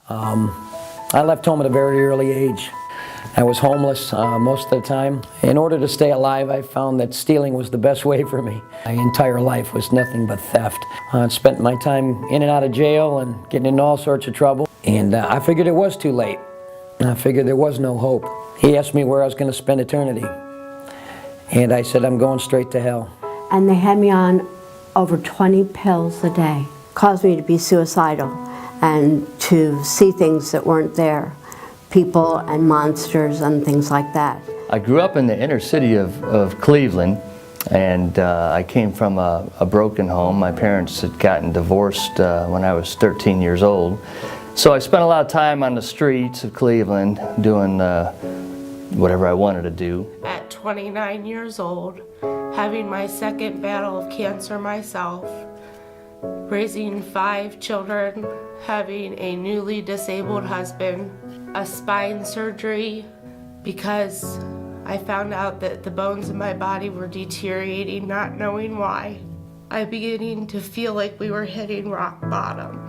I left home at a very early age. I was homeless most of the time. In order to stay alive, I found that stealing was the best way for me. My entire life was nothing but theft. I spent my time in and out of jail and getting into all sorts of trouble. And I figured it was too late. I figured there was no hope. He asked me where I was going to spend eternity. And I said, I'm going straight to hell. And they had me on over 20 pills a day. Caused me to be suicidal and to see things that weren't there. People and monsters and things like that. I grew up in the inner city of Cleveland, and I came from a broken home. My parents had gotten divorced when I was 13 years old. So I spent a lot of time on the streets of Cleveland doing whatever I wanted to do. At 29 years old, having my second battle of cancer myself, raising 5 children, having a newly disabled husband, a spine surgery because I found out that the bones in my body were deteriorating, not knowing why. I'm beginning to feel like we were hitting rock bottom.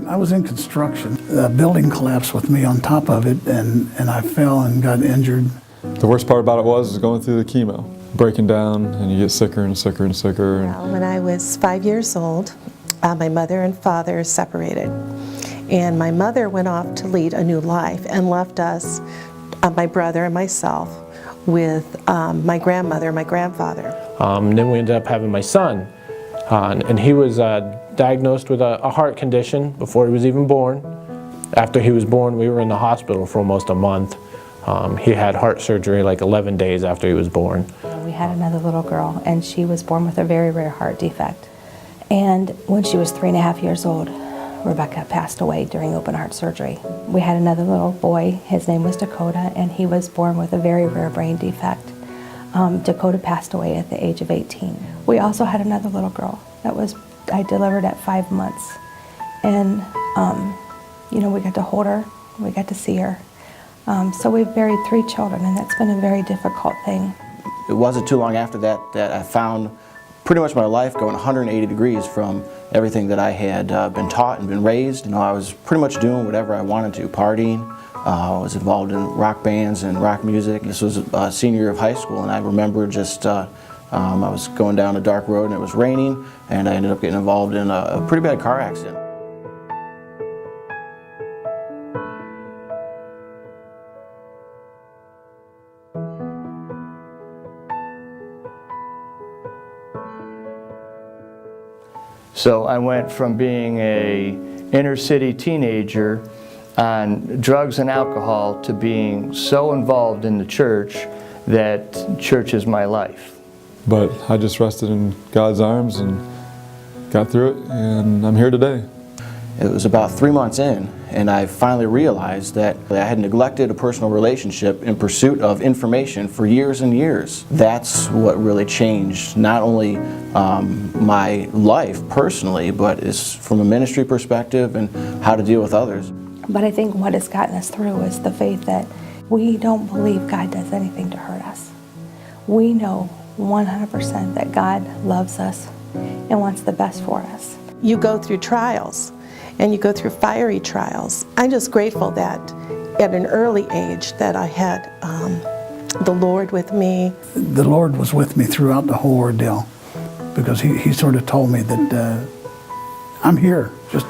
I was in construction. The building collapsed with me on top of it, and I fell and got injured. The worst part about it was going through the chemo, breaking down, and you get sicker and sicker and sicker. Well, when I was 5 years old, my mother and father separated. And my mother went off to lead a new life and left us, my brother and myself, with my grandmother and my grandfather. Then we ended up having my son, and he was diagnosed with a heart condition before he was even born. After he was born, we were in the hospital for almost a month. He had heart surgery like 11 days after he was born. We had another little girl, and she was born with a very rare heart defect. And when she was 3.5 years old, Rebecca passed away during open heart surgery. We had another little boy, his name was Dakota, and he was born with a very rare brain defect. Dakota passed away at the age of 18. We also had another little girl I delivered at 5 months. And, we got to hold her, we got to see her. So we've buried 3 children, and that's been a very difficult thing. It wasn't too long after that I found pretty much my life going 180 degrees from everything that I had been taught and been raised. I was pretty much doing whatever I wanted to, partying. I was involved in rock bands and rock music. This was a senior year of high school, and I remember just I was going down a dark road and it was raining, and I ended up getting involved in a pretty bad car accident. So I went from being a inner city teenager on drugs and alcohol to being so involved in the church that church is my life. But I just rested in God's arms and got through it, and I'm here today. It was about 3 months in, and I finally realized that I had neglected a personal relationship in pursuit of information for years and years. That's what really changed not only my life personally, but it's from a ministry perspective and how to deal with others. But I think what has gotten us through is the faith that we don't believe God does anything to hurt us. We know 100% that God loves us and wants the best for us. You go through trials, and you go through fiery trials. I'm just grateful that at an early age that I had the Lord with me. The Lord was with me throughout the whole ordeal, because he sort of told me that I'm here, just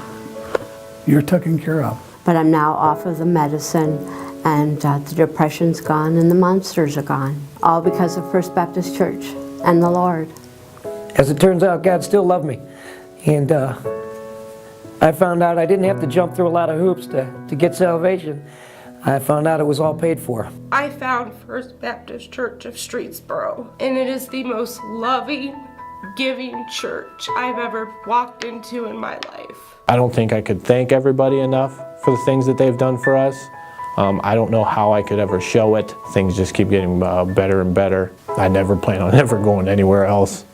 you're taken care of. But I'm now off of the medicine, and the depression's gone and the monsters are gone. All because of First Baptist Church and the Lord. As it turns out, God still loved me. And I found out I didn't have to jump through a lot of hoops to get salvation. I found out it was all paid for. I found First Baptist Church of Streetsboro, and it is the most loving, giving church I've ever walked into in my life. I don't think I could thank everybody enough for the things that they've done for us. I don't know how I could ever show it. Things just keep getting better and better. I never plan on ever going anywhere else.